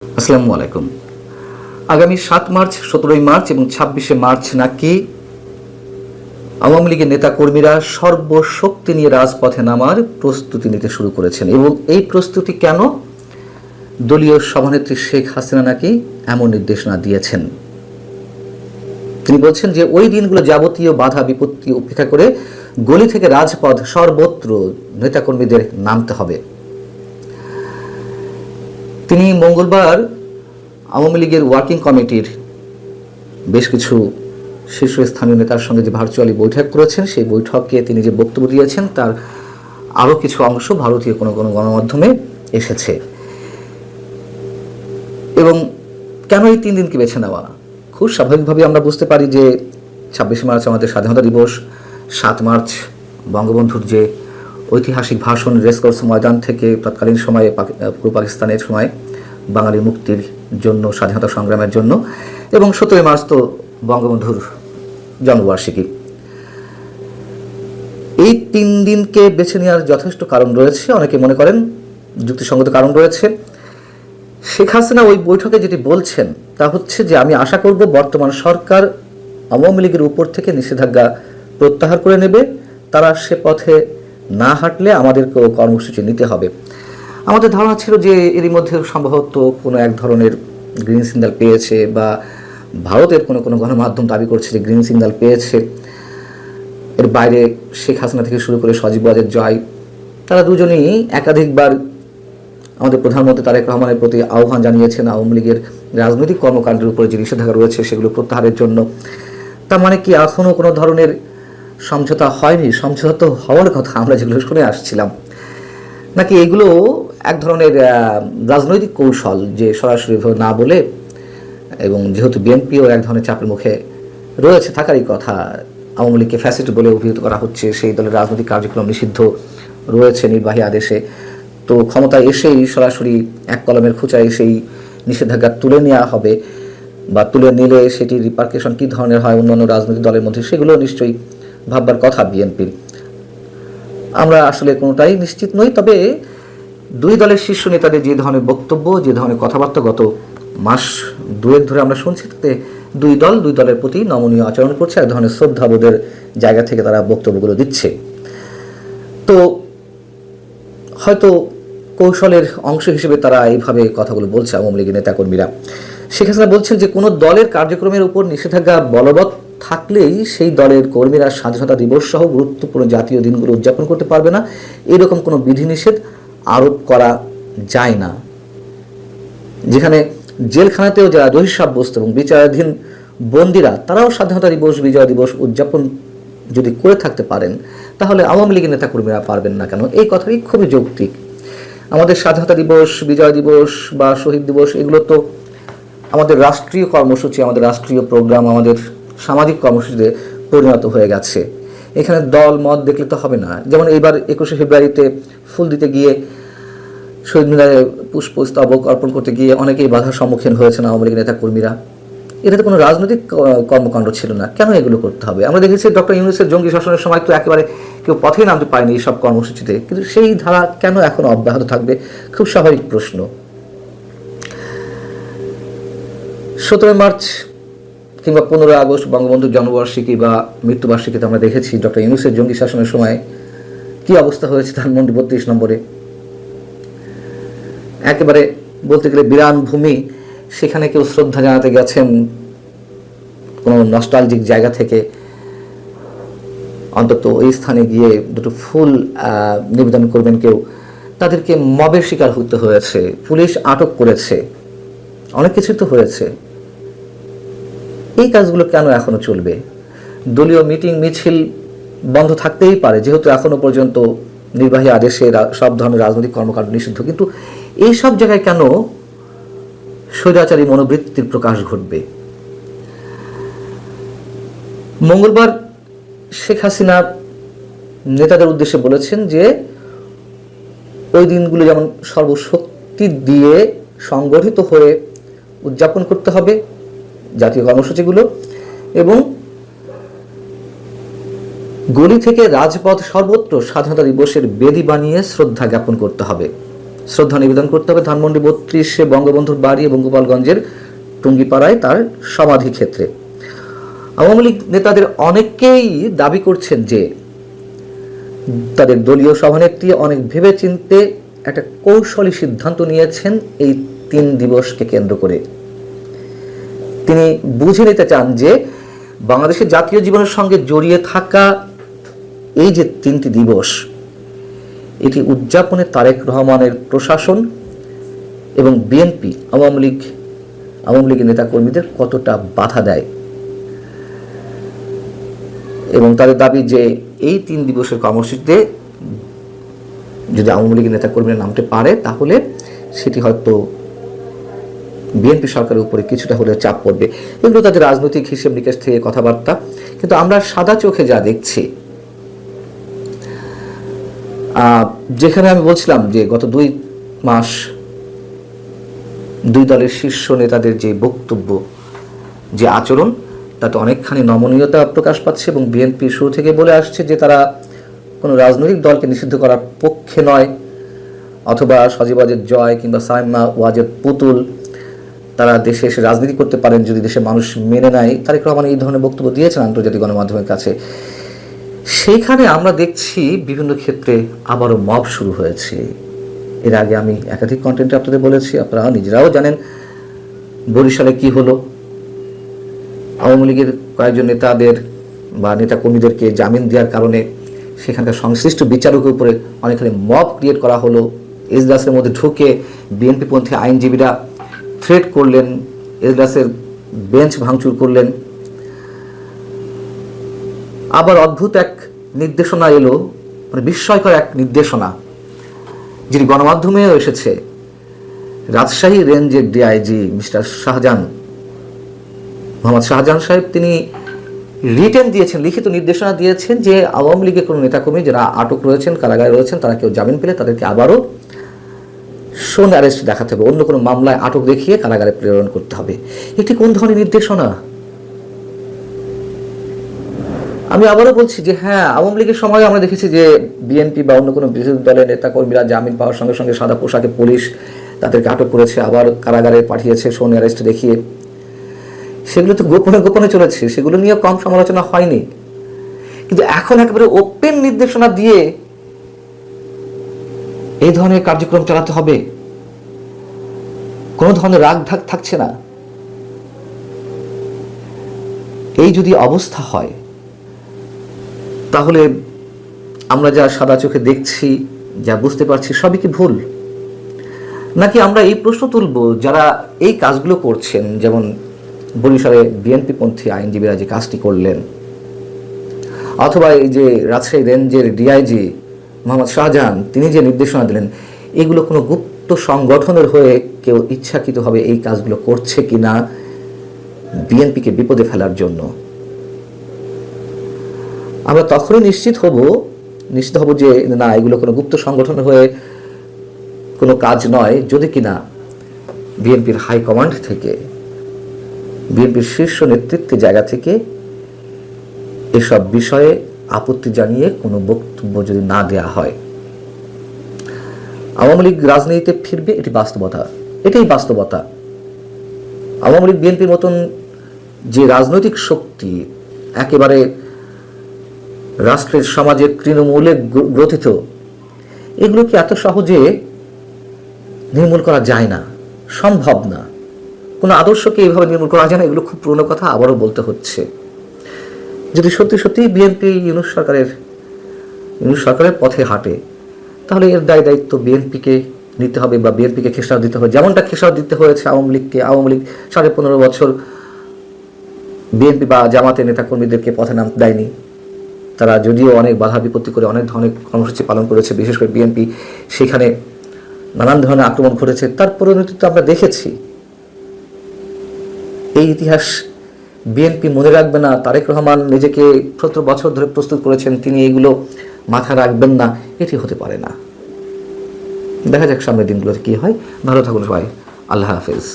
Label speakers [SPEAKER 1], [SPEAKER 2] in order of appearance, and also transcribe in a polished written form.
[SPEAKER 1] আসসালামু আলাইকুম। আগামী ৭ মার্চ, ১৭ই মার্চ এবং ২৬শে মার্চ নাকি আওয়ামী লীগের নেতাকর্মীরা সর্বশক্তি নিয়ে রাজপথে নামার প্রস্তুতি নিতে শুরু করেছেন। এবং এই প্রস্তুতি কেন? দলীয় সভানেত্রী শেখ হাসিনা নাকি এমন নির্দেশনা দিয়েছেন। তিনি বলছেন যে ওই দিনগুলো যাবতীয় বাধা বিপত্তি উপেক্ষা করে গলি থেকে রাজপথ সর্বত্র নেতাকর্মীদের নামতে হবে। তিনি মঙ্গলবার আওয়ামী লীগের ওয়ার্কিং কমিটির বেশ কিছু শীর্ষস্থানীয় নেতার সঙ্গে যে ভার্চুয়ালি বৈঠক করেছেন, সেই বৈঠকে তিনি যে বক্তব্য দিয়েছেন তার আরও কিছু অংশ ভারতীয় কোনো গণমাধ্যমে এসেছে। এবং কেন এই 3 দিনকে বেছে নেওয়া? খুব স্বাভাবিকভাবে আমরা বুঝতে পারি যে ২৬শে মার্চ আমাদের স্বাধীনতা দিবস, ৭ মার্চ বঙ্গবন্ধুর যে ঐতিহাসিক ভাষণ রেসকোর্স ময়দান থেকে তৎকালীন সময়ে পূর্ব পাকিস্তানের সময় বাঙালির মুক্তির জন্য, স্বাধীনতা সংগ্রামের জন্য, এবং ১৭ই মার্চ তো বঙ্গবন্ধুর জন্মবার্ষিকী। এই 3 দিনকে বেছে নেওয়ার যথেষ্ট কারণ রয়েছে। অনেকে মনে করেন যুক্তিসঙ্গত কারণ রয়েছে। শেখ হাসিনা ওই বৈঠকে যেটি বলছেন তা হচ্ছে যে আমি আশা করব বর্তমান সরকার আওয়ামী লীগের উপর থেকে নিষেধাজ্ঞা প্রত্যাহার করে নেবে। তারা সে পথে না হাঁটলে আমাদেরকেও কর্মসূচি নিতে হবে। আমাদের ধারণা ছিল যে এরই মধ্যে সম্ভবত কোনো এক ধরনের গ্রিন সিগন্যাল পেয়েছে, বা ভারতের কোনো গণমাধ্যম দাবি করছে যে গ্রিন সিগন্যাল পেয়েছে। এর বাইরে শেখ হাসিনা থেকে শুরু করে সজীব ওয়াজেদ জয়, তারা দুজনেই একাধিকবার আমাদের প্রধানমন্ত্রী তারেক রহমানের প্রতি আহ্বান জানিয়েছেন আওয়ামী লীগের রাজনৈতিক কর্মকাণ্ডের উপরে যে নিষেধাজ্ঞা রয়েছে সেগুলো প্রত্যাহারের জন্য। তার মানে কি এখনও কোনো ধরনের সমঝোতা হয়নি? সমঝোতা তো হওয়ার কথা, আমরা যেগুলো শুনে আসছিলাম। নাকি এগুলো এক ধরনের রাজনৈতিক কৌশল, যে সরাসরি না বলে, এবং যেহেতু বিএনপিও এক ধরনের চাপের মুখে রয়েছে, থাকারই কথা, আওয়ামী লীগকে ফ্যাসিস্ট বলে অভিহিত করা হচ্ছে, সেই দলের রাজনৈতিক কার্যক্রম নিষিদ্ধ রয়েছে নির্বাহী আদেশে, তো ক্ষমতায় এসেই সরাসরি এক কলমের খোঁচায় সেই নিষেধাজ্ঞা তুলে নেওয়া হবে, বা তুলে নিলে সেটির রিপার্কেশন কী ধরনের হয় অন্যান্য রাজনৈতিক দলের মধ্যে, সেগুলো নিশ্চয়ই ভাববার কথা বিএনপির। আমরা আসলে কোনোটাই নিশ্চিত নই। তবে দুই দলের শীর্ষ নেতাদের যে ধরনের বক্তব্য, যে ধরনের কথাবার্তা গত মাস 2 ধরে আমরা শুনছি, তাতে দুই দলের প্রতি নমনীয় আচরণ করছে, এক ধরনের শ্রদ্ধাবোধের জায়গা থেকে তারা বক্তব্যগুলো দিচ্ছে। তো হয়তো কৌশলের অংশ হিসেবে তারা এইভাবে কথাগুলো বলছে আওয়ামী লীগের নেতাকর্মীরা। শেখ হাসিনা বলছেন যে কোনো দলের কার্যক্রমের উপর নিষেধাজ্ঞা বলবৎ থাকলেই সেই দলের কর্মীরা স্বাধীনতা দিবস সহ গুরুত্বপূর্ণ জাতীয় দিনগুলো উদযাপন করতে পারবে না, এরকম কোনো বিধিনিষেধ আরোপ করা যায় না। যেখানে জেলখানাতেও যারা দোষী সাব্যস্ত এবং বিচারাধীন বন্দীরা, তারাও স্বাধীনতা দিবস, বিজয় দিবস উদযাপন যদি করে থাকতে পারেন, তাহলে আওয়ামী লীগের নেতাকর্মীরা পারবেন না কেন? এই কথাটি খুবই যৌক্তিক। আমাদের স্বাধীনতা দিবস, বিজয় দিবস বা শহীদ দিবস, এগুলো তো আমাদের রাষ্ট্রীয় কর্মসূচি, আমাদের রাষ্ট্রীয় প্রোগ্রাম, আমাদের সামাজিক কর্মসূচিতে পরিণত হয়ে গেছে। এখানে দল মত দেখলে তো হবে না। যেমন এইবার 21শে ফেব্রুয়ারিতে ফুল দিতে গিয়ে, শহীদ মিনারে পুষ্পস্তবক অর্পণ করতে গিয়ে অনেকেই বাধার সম্মুখীন হয়েছেন আওয়ামী লীগের নেতাকর্মীরা। এটাতে কোনো রাজনৈতিক কর্মকাণ্ড ছিল না, কেন এগুলো করতে হবে? আমরা দেখেছি ডক্টর ইউনূসের জঙ্গি শাসনের সময় তো একেবারে কেউ পথেই নামতে পারেনি এইসব কর্মসূচিতে, কিন্তু সেই ধারা কেন এখন অব্যাহত থাকবে? খুব স্বাভাবিক প্রশ্ন। 17 মার্চ কিংবা 15 আগস্ট বঙ্গবন্ধুর জন্মবার্ষিকী বা মৃত্যুবার্ষিকীতে আমরা দেখেছি ডক্টর ইউনূসের জঙ্গি শাসনের সময় কী অবস্থা হয়েছে ধানমন্ডি 32 নম্বরে। একেবারে বলতে গেলে বিরান ভূমি, সেখানে কেউ শ্রদ্ধা জানাতে গেছেন কোনো নস্টালজিক জায়গা থেকে, অন্তত ওই স্থানে গিয়ে দুটো ফুল নিবেদন করবেন কেউ, তাদেরকে মবের শিকার হতে হয়েছে, পুলিশ আটক করেছে, অনেক কিছু তো হয়েছে। এই কাজগুলো কেন এখনো চলবে? দলীয় মিটিং মিছিল বন্ধ থাকতেই পারে, যেহেতু এখনো পর্যন্ত নির্বাহী আদেশে সব ধরনের রাজনৈতিক কর্মকাণ্ড নিষিদ্ধ, কিন্তু এই সব জায়গায় কেন স্বৈরাচারী মনোবৃত্তির প্রকাশ ঘটবে? মঙ্গলবার শেখ হাসিনা নেতাদের উদ্দেশ্যে বলেছেন যে ওই দিনগুলো যেমন সর্বশক্তি দিয়ে সংগঠিত হয়ে উদযাপন করতে হবে জাতীয় কর্মসূচিগুলো, এবং গলি থেকে রাজপথ সর্বত্র স্বাধীনতা দিবসের বেদি বানিয়ে শ্রদ্ধা জ্ঞাপন করতে হবে। শ্রদ্ধা নিবেদন করতে হবে ধানমন্ডি 32 বঙ্গবন্ধুর বাড়ি এবং গোপালগঞ্জের টুঙ্গিপাড়ায় তার সমাধি ক্ষেত্রে। আওয়ামী লীগ নেতাদের অনেকেই দাবি করছেন যে তাদের দলীয় সভানেত্রী অনেক ভেবেচিন্তে একটা কৌশলী সিদ্ধান্ত নিয়েছেন এই 3 দিবসকে কেন্দ্র করে। তিনি বুঝে নিতে চান যে বাংলাদেশের জাতীয় জীবনের সঙ্গে জড়িয়ে থাকা এই যে 3টি দিবস, এটি উদযাপনে তারেক রহমানের প্রশাসন এবং বিএনপি আওয়ামী লীগের নেতাকর্মীদের কতটা বাধা দেয়, এবং তাদের দাবি যে এই 3 দিবসের কর্মসূচিতে যদি আওয়ামী লীগের নেতাকর্মীরা নামতে পারে তাহলে সেটি হয়তো বিএনপি সরকারের উপরে কিছুটা হলেও চাপ পড়বে। এগুলো তাদের রাজনৈতিক হিসেব নিকেশ থেকে কথাবার্তা, কিন্তু আমরা সাদা চোখে যা দেখছি, যেখানে আমি বলছিলাম যে গত 2 মাস 2 দলের শীর্ষ নেতাদের যে বক্তব্য, যে আচরণ, তাতে অনেকখানি নমনীয়তা প্রকাশ পাচ্ছে এবং বিএনপি শুরু থেকে বলে আসছে যে তারা কোনো রাজনৈতিক দলকে নিষিদ্ধ করার পক্ষে নয়, অথবা সজীবাজের জয় কিংবা সাইমা ওয়াজের পুতুল তারা দেশে এসে রাজনীতি করতে পারেন যদি দেশের মানুষ মেনে নেয়। তারেক রহমান এই ধরনের বক্তব্য দিয়েছেন আন্তর্জাতিক গণমাধ্যমের কাছে। সেইখানে আমরা দেখছি বিভিন্ন ক্ষেত্রে আবারও মব শুরু হয়েছে। এর আগে আমি একাধিক কন্টেন্টে আপনাদের বলেছি, আপনারা নিজেরাও জানেন বরিশালে কি হলো। আওয়ামী লীগের কয়েকজন নেতাদের বা নেতাকর্মীদেরকে জামিন দেওয়ার কারণে সেখানকার সংশ্লিষ্ট বিচারকের উপরে অনেকখানি মব ক্রিয়েট করা হলো। এজলাসের মধ্যে ঢুকে বিএনপিপন্থী আইনজীবীরা থ্রেট করলেন, এজলাসের বেঞ্চ ভাঙচুর করলেন। আবার অদ্ভুত এক নির্দেশনা এলো, মানে বিস্ময়কর এক নির্দেশনা, যিনি গণমাধ্যমেও এসেছে। রাজশাহী রেঞ্জের ডিআইজি মিস্টার শাহজাহান, মোহাম্মদ শাহজাহান সাহেব, তিনি রিটেন দিয়েছেন, লিখিত নির্দেশনা দিয়েছেন যে আওয়ামী লীগের কোনো নেতাকর্মী যারা আটক রয়েছেন, কারাগারে রয়েছেন, তারা কেউ জামিন পেলে তাদেরকে আবারও শোন অ্যারেস্ট দেখাতে হবে, অন্য কোনো মামলায় আটক দেখিয়ে কারাগারে প্রেরণ করতে হবে। এটি কোন ধরনের নির্দেশনা? আমি আবারও বলছি যে হ্যাঁ, আওয়ামী লীগের সময় আমরা দেখেছি যে বিএনপি বা অন্য কোনো বিরোধী দলের নেতাকর্মীরা জামিন পাওয়ার সঙ্গে সঙ্গে সাদা পোশাকে পুলিশ তাদেরকে আটক করেছে, আবার কারাগারে পাঠিয়েছে শোন অ্যারেস্ট দেখিয়ে। সেগুলো তো গোপনে গোপনে চলেছে, সেগুলো নিয়ে কম সমালোচনা হয়নি। কিন্তু এখন একেবারে ওপেন নির্দেশনা দিয়ে এই ধরনের কার্যক্রম চালাতে হবে, কোনো ধরনের রাগ ঢাক থাকছে না। এই যদি অবস্থা হয় তাহলে আমরা যা সাদা চোখে দেখছি, যা বুঝতে পারছি, সবই কি ভুল? নাকি আমরা এই প্রশ্ন তুলব যারা এই কাজগুলো করছেন, যেমন বরিশালে বিএনপিপন্থী আইনজীবীরা যে কাজটি করলেন, অথবা এই যে রাজশাহী রেঞ্জের ডিআইজি মোহাম্মদ শাহজাহান তিনি যে নির্দেশনা দিলেন, এগুলো কোনো গুপ্ত সংগঠনের হয়ে কেউ ইচ্ছাকৃতভাবে এই কাজগুলো করছে কিনা বিএনপিকে বিপদে ফেলার জন্য? আমরা তখনই নিশ্চিত হব যে না, এগুলো কোনো গুপ্ত সংগঠনের হয়ে কোনো কাজ নয়, যদি কিনা বিএনপির হাইকমান্ড থেকে, বিএনপির শীর্ষ নেতৃত্বের জায়গা থেকে এসব বিষয়ে আপত্তি জানিয়ে কোনো বক্তব্য যদি না দেয়া হয়। আওয়ামী লীগ রাজনীতিতে ফিরবে, এটি বাস্তবতা, এটাই বাস্তবতা। আওয়ামী লীগ বিএনপির মতন যে রাজনৈতিক শক্তি একেবারে রাষ্ট্রের সমাজের তৃণমূলে গ্রথিত, এগুলোকে এত সহজে নির্মূল করা যায় না, সম্ভব না। কোনো আদর্শকে এইভাবে নির্মূল করা যায় না। এগুলো খুব পুরনো কথা, আবারও বলতে হচ্ছে। যদি সত্যি সত্যি বিএনপি ইউনূস সরকারের পথে হাঁটে, তাহলে এর দায়িত্ব বিএনপিকে নিতে হবে বা বিএনপিকে খেসারত দিতে হবে, যেমনটা খেসারত দিতে হয়েছে আওয়ামী লীগকে। আওয়ামী লীগ 15.5 বছর বিএনপি বা জামাতের নেতাকর্মীদেরকে পথে নামতে দেয়নি। তারা যদিও অনেক বাধা বিপত্তি করে অনেক ধরনের কর্মসূচি পালন করেছে, বিশেষ করে বিএনপি সেখানে নানান ধরনের আক্রমণ ঘটেছে, তার পরিণতি তো আমরা দেখেছি। এই ইতিহাস বিএনপি মনে রাখবে না, তারেক রহমান নিজেকে 70 বছর ধরে প্রস্তুত করেছেন, তিনি এগুলো মাথা রাখবেন না, এটি হতে পারে না। দেখা যাক সামনের দিনগুলোতে কি হয়। ভালো থাকুন সবাই, আল্লাহ হাফেজ।